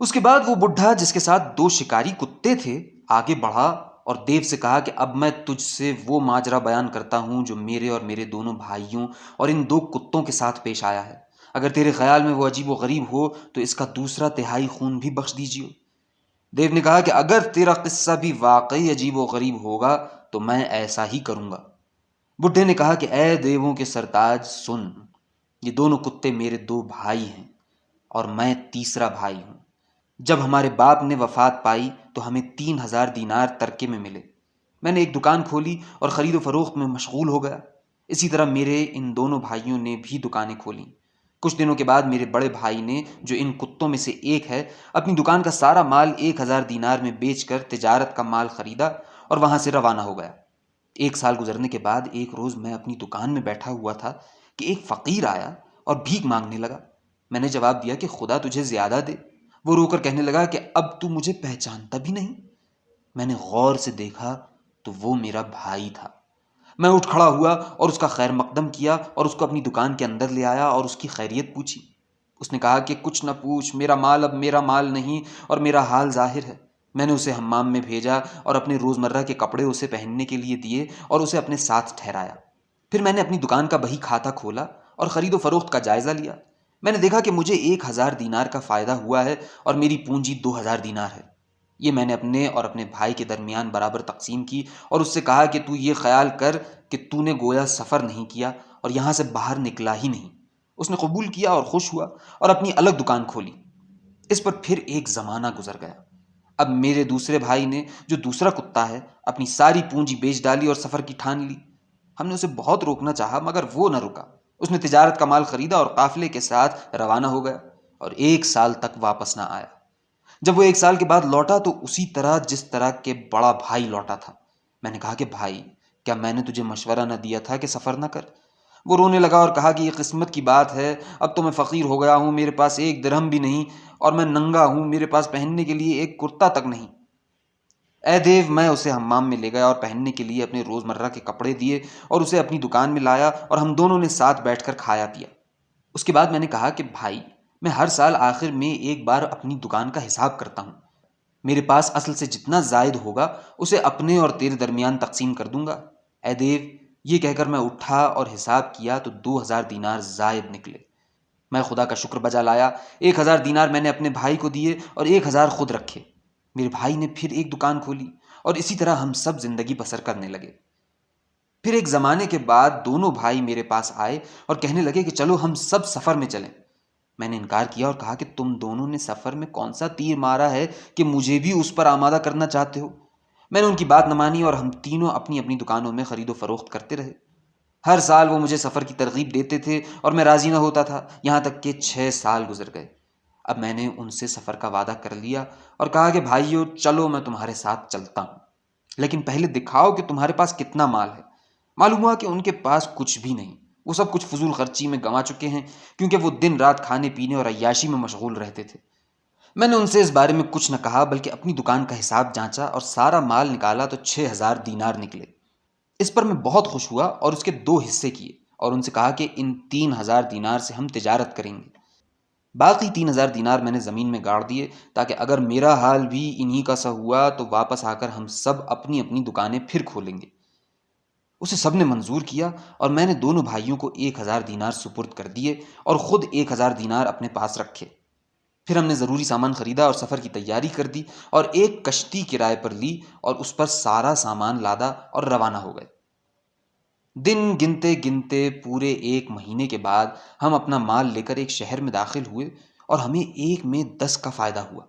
اس کے بعد وہ بڈھا جس کے ساتھ 2 شکاری کتے تھے آگے بڑھا اور دیو سے کہا کہ اب میں تجھ سے وہ ماجرا بیان کرتا ہوں جو میرے اور میرے دونوں بھائیوں اور ان 2 کتوں کے ساتھ پیش آیا ہے۔ اگر تیرے خیال میں وہ عجیب و غریب ہو تو اس کا دوسرا تہائی خون بھی بخش دیجیے۔ دیو نے کہا کہ اگر تیرا قصہ بھی واقعی عجیب و غریب ہوگا تو میں ایسا ہی کروں گا۔ بڈھے نے کہا کہ اے دیووں کے سرتاج سن، یہ دونوں کتے میرے 2 بھائی ہیں اور میں تیسرا بھائی ہوں۔ جب ہمارے باپ نے وفات پائی تو ہمیں 3000 دینار ترکے میں ملے۔ میں نے ایک دکان کھولی اور خرید و فروخت میں مشغول ہو گیا۔ اسی طرح میرے ان دونوں بھائیوں نے بھی دکانیں کھولیں۔ کچھ دنوں کے بعد میرے بڑے بھائی نے، جو ان کتوں میں سے ایک ہے، اپنی دکان کا سارا مال 1000 دینار میں بیچ کر تجارت کا مال خریدا اور وہاں سے روانہ ہو گیا۔ 1 سال گزرنے کے بعد ایک روز میں اپنی دکان میں بیٹھا ہوا تھا کہ ایک فقیر آیا اور بھیک مانگنے لگا۔ میں نے جواب دیا کہ خدا تجھے زیادہ دے۔ وہ رو کر کہنے لگا کہ اب تو مجھے پہچانتا بھی نہیں۔ میں نے غور سے دیکھا تو وہ میرا بھائی تھا۔ میں اٹھ کھڑا ہوا اور اس کا خیر مقدم کیا اور اس کو اپنی دکان کے اندر لے آیا اور اس کی خیریت پوچھی۔ اس نے کہا کہ کچھ نہ پوچھ، میرا مال اب میرا مال نہیں اور میرا حال ظاہر ہے۔ میں نے اسے حمام میں بھیجا اور اپنے روزمرہ کے کپڑے اسے پہننے کے لیے دیے اور اسے اپنے ساتھ ٹھہرایا۔ پھر میں نے اپنی دکان کا بہی کھاتہ کھولا اور خرید و فروخت کا جائزہ لیا۔ میں نے دیکھا کہ مجھے 1000 دینار کا فائدہ ہوا ہے اور میری پونجی 2000 دینار ہے۔ یہ میں نے اپنے اور اپنے بھائی کے درمیان برابر تقسیم کی اور اس سے کہا کہ تو یہ خیال کر کہ تو نے گویا سفر نہیں کیا اور یہاں سے باہر نکلا ہی نہیں۔ اس نے قبول کیا اور خوش ہوا اور اپنی الگ دکان کھولی۔ اس پر پھر ایک زمانہ گزر گیا۔ اب میرے دوسرے بھائی نے، جو دوسرا کتا ہے، اپنی ساری پونجی بیچ ڈالی اور سفر کی ٹھان لی۔ ہم نے اسے بہت روکنا چاہا مگر وہ نہ رکا۔ اس نے تجارت کا مال خریدا اور قافلے کے ساتھ روانہ ہو گیا اور 1 سال تک واپس نہ آیا۔ جب وہ 1 سال کے بعد لوٹا تو اسی طرح جس طرح کے بڑا بھائی لوٹا تھا۔ میں نے کہا کہ بھائی، کیا میں نے تجھے مشورہ نہ دیا تھا کہ سفر نہ کر؟ وہ رونے لگا اور کہا کہ یہ قسمت کی بات ہے، اب تو میں فقیر ہو گیا ہوں، میرے پاس 1 درہم بھی نہیں اور میں ننگا ہوں، میرے پاس پہننے کے لیے 1 کرتا تک نہیں۔ اے دیو، میں اسے حمام میں لے گیا اور پہننے کے لیے اپنے روزمرہ کے کپڑے دیے اور اسے اپنی دکان میں لایا اور ہم دونوں نے ساتھ بیٹھ کر کھایا پیا۔ اس کے بعد میں نے کہا کہ بھائی، میں ہر سال آخر میں ایک بار اپنی دکان کا حساب کرتا ہوں۔ میرے پاس اصل سے جتنا زائد ہوگا اسے اپنے اور تیرے درمیان تقسیم کر دوں گا۔ اے دیو، یہ کہہ کر میں اٹھا اور حساب کیا تو 2000 دینار زائد نکلے۔ میں خدا کا شکر بجا لایا۔ 1000 دینار میں نے اپنے بھائی کو دیے اور 1000 خود رکھے۔ میرے بھائی نے پھر ایک دکان کھولی اور اسی طرح ہم سب زندگی بسر کرنے لگے۔ پھر ایک زمانے کے بعد دونوں بھائی میرے پاس آئے اور کہنے لگے کہ چلو ہم سب سفر میں چلیں۔ میں نے انکار کیا اور کہا کہ تم دونوں نے سفر میں کون سا تیر مارا ہے کہ مجھے بھی اس پر آمادہ کرنا چاہتے ہو؟ میں نے ان کی بات نہ مانی اور ہم تینوں اپنی اپنی دکانوں میں خرید و فروخت کرتے رہے۔ ہر سال وہ مجھے سفر کی ترغیب دیتے تھے اور میں راضی نہ ہوتا تھا، یہاں تک کہ 6 سال گزر گئے۔ اب میں نے ان سے سفر کا وعدہ کر لیا اور کہا کہ بھائیو، چلو میں تمہارے ساتھ چلتا ہوں، لیکن پہلے دکھاؤ کہ تمہارے پاس کتنا مال ہے۔ معلوم ہوا کہ ان کے پاس کچھ بھی نہیں، وہ سب کچھ فضول خرچی میں گنوا چکے ہیں، کیونکہ وہ دن رات کھانے پینے اور عیاشی میں مشغول رہتے تھے۔ میں نے ان سے اس بارے میں کچھ نہ کہا بلکہ اپنی دکان کا حساب جانچا اور سارا مال نکالا تو 6000 دینار نکلے۔ اس پر میں بہت خوش ہوا اور اس کے 2 حصے کیے اور ان سے کہا کہ ان 3000 دینار سے ہم تجارت کریں گے۔ باقی 3000 دینار میں نے زمین میں گاڑ دیے تاکہ اگر میرا حال بھی انہی کا سا ہوا تو واپس آ کر ہم سب اپنی اپنی دکانیں پھر کھولیں گے۔ اسے سب نے منظور کیا اور میں نے دونوں بھائیوں کو 1000 دینار سپرد کر دیے اور خود 1000 دینار اپنے پاس رکھے۔ پھر ہم نے ضروری سامان خریدا اور سفر کی تیاری کر دی اور ایک کشتی کرائے پر لی اور اس پر سارا سامان لادا اور روانہ ہو گئے۔ دن گنتے گنتے پورے 1 مہینے کے بعد ہم اپنا مال لے کر ایک شہر میں داخل ہوئے اور ہمیں 1 میں 10 کا فائدہ ہوا۔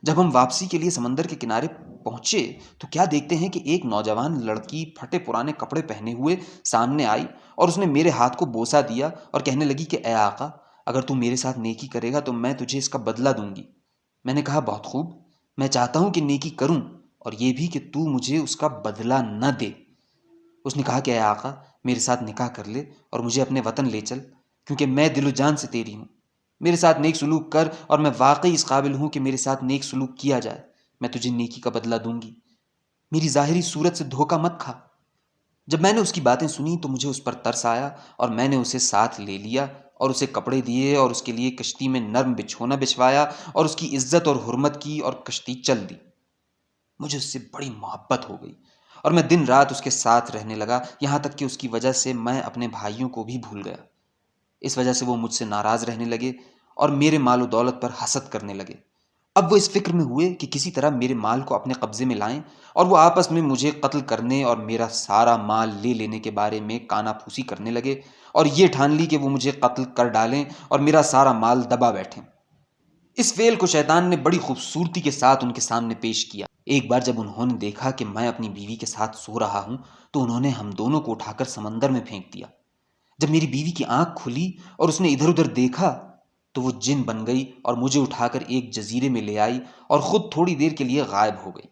جب ہم واپسی کے لیے سمندر کے کنارے پہنچے تو کیا دیکھتے ہیں کہ ایک نوجوان لڑکی پھٹے پرانے کپڑے پہنے ہوئے سامنے آئی اور اس نے میرے ہاتھ کو بوسہ دیا اور کہنے لگی کہ اے آقا، اگر تو میرے ساتھ نیکی کرے گا تو میں تجھے اس کا بدلہ دوں گی۔ میں نے کہا بہت خوب، میں چاہتا ہوں کہ نیکی کروں اور یہ بھی کہ تو مجھے اس کا بدلہ نہ دے۔ اس نے کہا کہ اے آقا، میرے ساتھ نکاح کر لے اور مجھے اپنے وطن لے چل، کیونکہ میں دل و جان سے تیری ہوں۔ میرے ساتھ نیک سلوک کر اور میں واقعی اس قابل ہوں کہ میرے ساتھ نیک سلوک کیا جائے، میں تجھے نیکی کا بدلہ دوں گی۔ میری ظاہری صورت سے دھوکہ مت کھا۔ جب میں نے اس کی باتیں سنی تو مجھے اس پر ترس آیا اور میں نے اسے ساتھ لے لیا اور اسے کپڑے دیے اور اس کے لیے کشتی میں نرم بچھونا بچھوایا اور اس کی عزت اور حرمت کی اور کشتی چل دی۔ مجھے اس سے بڑی محبت ہو گئی اور میں دن رات اس کے ساتھ رہنے لگا، یہاں تک کہ اس کی وجہ سے میں اپنے بھائیوں کو بھی بھول گیا۔ اس وجہ سے وہ مجھ سے ناراض رہنے لگے اور میرے مال و دولت پر حسد کرنے لگے۔ اب وہ اس فکر میں ہوئے کہ کسی طرح میرے مال کو اپنے قبضے میں لائیں، اور وہ آپس میں مجھے قتل کرنے اور میرا سارا مال لے لینے کے بارے میں کانا پھوسی کرنے لگے، اور یہ ٹھان لی کہ وہ مجھے قتل کر ڈالیں اور میرا سارا مال دبا بیٹھیں۔ اس فعل کو شیطان نے بڑی خوبصورتی کے ساتھ ان کے سامنے پیش کیا۔ ایک بار جب انہوں نے دیکھا کہ میں اپنی بیوی کے ساتھ سو رہا ہوں تو انہوں نے ہم دونوں کو اٹھا کر سمندر میں پھینک دیا۔ جب میری بیوی کی آنکھ کھلی اور اس نے ادھر ادھر دیکھا تو وہ جن بن گئی اور مجھے اٹھا کر ایک جزیرے میں لے آئی اور خود تھوڑی دیر کے لیے غائب ہو گئی۔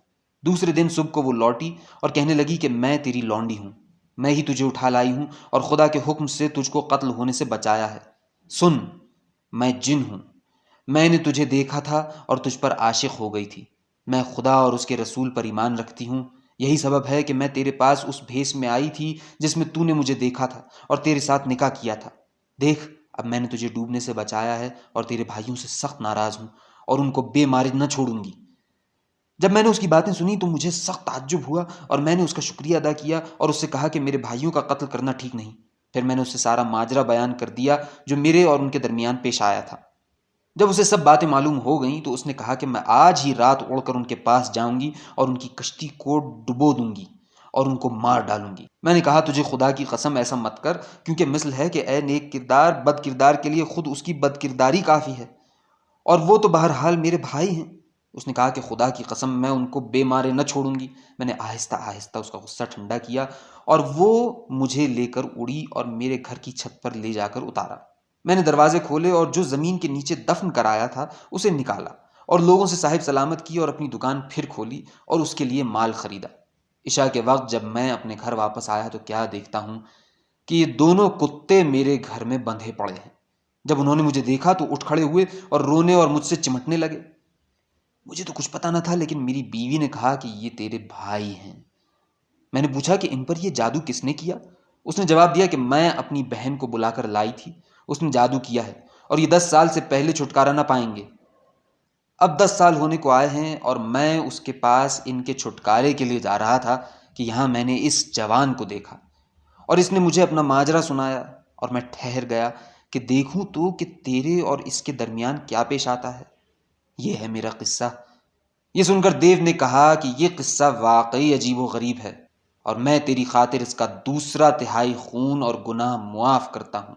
دوسرے دن صبح کو وہ لوٹی اور کہنے لگی کہ میں تیری لونڈی ہوں، میں ہی تجھے اٹھا لائی ہوں اور خدا کے حکم سے تجھ کو قتل ہونے سے بچایا ہے۔ سن، میں جن ہوں، میں نے تجھے دیکھا تھا اور تجھ پر عاشق ہو گئی تھی۔ میں خدا اور اس کے رسول پر ایمان رکھتی ہوں، یہی سبب ہے کہ میں تیرے پاس اس بھیس میں آئی تھی جس میں تو نے مجھے دیکھا تھا اور تیرے ساتھ نکاح کیا تھا۔ دیکھ، اب میں نے تجھے ڈوبنے سے بچایا ہے اور تیرے بھائیوں سے سخت ناراض ہوں اور ان کو بے مارے نہ چھوڑوں گی۔ جب میں نے اس کی باتیں سنی تو مجھے سخت تعجب ہوا اور میں نے اس کا شکریہ ادا کیا اور اس سے کہا کہ میرے بھائیوں کا قتل کرنا ٹھیک نہیں۔ پھر میں نے اسے سارا ماجرا بیان کر دیا جو میرے اور ان کے درمیان پیش آیا تھا۔ جب اسے سب باتیں معلوم ہو گئیں تو اس نے کہا کہ میں آج ہی رات اڑ کر ان کے پاس جاؤں گی اور ان کی کشتی کو ڈبو دوں گی اور ان کو مار ڈالوں گی۔ میں نے کہا تجھے خدا کی قسم ایسا مت کر، کیونکہ مثل ہے کہ اے نیک کردار بد کردار کے لیے خود اس کی بد کرداری کافی ہے، اور وہ تو بہرحال میرے بھائی ہیں۔ اس نے کہا کہ خدا کی قسم میں ان کو بے مارے نہ چھوڑوں گی۔ میں نے آہستہ آہستہ اس کا غصہ ٹھنڈا کیا اور وہ مجھے لے کر اڑی اور میرے گھر کی چھت پر لے جا کر اتارا۔ میں نے دروازے کھولے اور جو زمین کے نیچے دفن کرایا تھا اسے نکالا اور لوگوں سے صاحب سلامت کی اور اپنی دکان پھر کھولی اور اس کے لیے مال خریدا۔ عشاء کے وقت جب میں اپنے گھر واپس آیا تو کیا دیکھتا ہوں کہ یہ دونوں کتے میرے گھر میں بندھے پڑے ہیں۔ جب انہوں نے مجھے دیکھا تو اٹھ کھڑے ہوئے اور رونے اور مجھ سے چمٹنے لگے۔ مجھے تو کچھ پتا نہ تھا، لیکن میری بیوی نے کہا کہ یہ تیرے بھائی ہیں۔ میں نے پوچھا کہ ان پر یہ جادو کس نے کیا؟ اس نے جواب دیا کہ میں اپنی بہن کو بلا کر لائی تھی، اس نے جادو کیا ہے اور یہ 10 سال سے پہلے چھٹکارا نہ پائیں گے۔ اب 10 سال ہونے کو آئے ہیں اور میں اس کے پاس ان کے چھٹکارے کے لیے جا رہا تھا کہ یہاں میں نے اس جوان کو دیکھا اور اس نے مجھے اپنا ماجرا سنایا، اور میں ٹھہر گیا کہ دیکھوں تو کہ تیرے اور اس کے درمیان کیا پیش آتا ہے۔ یہ ہے میرا قصہ۔ یہ سن کر دیو نے کہا کہ یہ قصہ واقعی عجیب و غریب ہے، اور میں تیری خاطر اس کا 2/3 خون اور گناہ معاف کرتا ہوں۔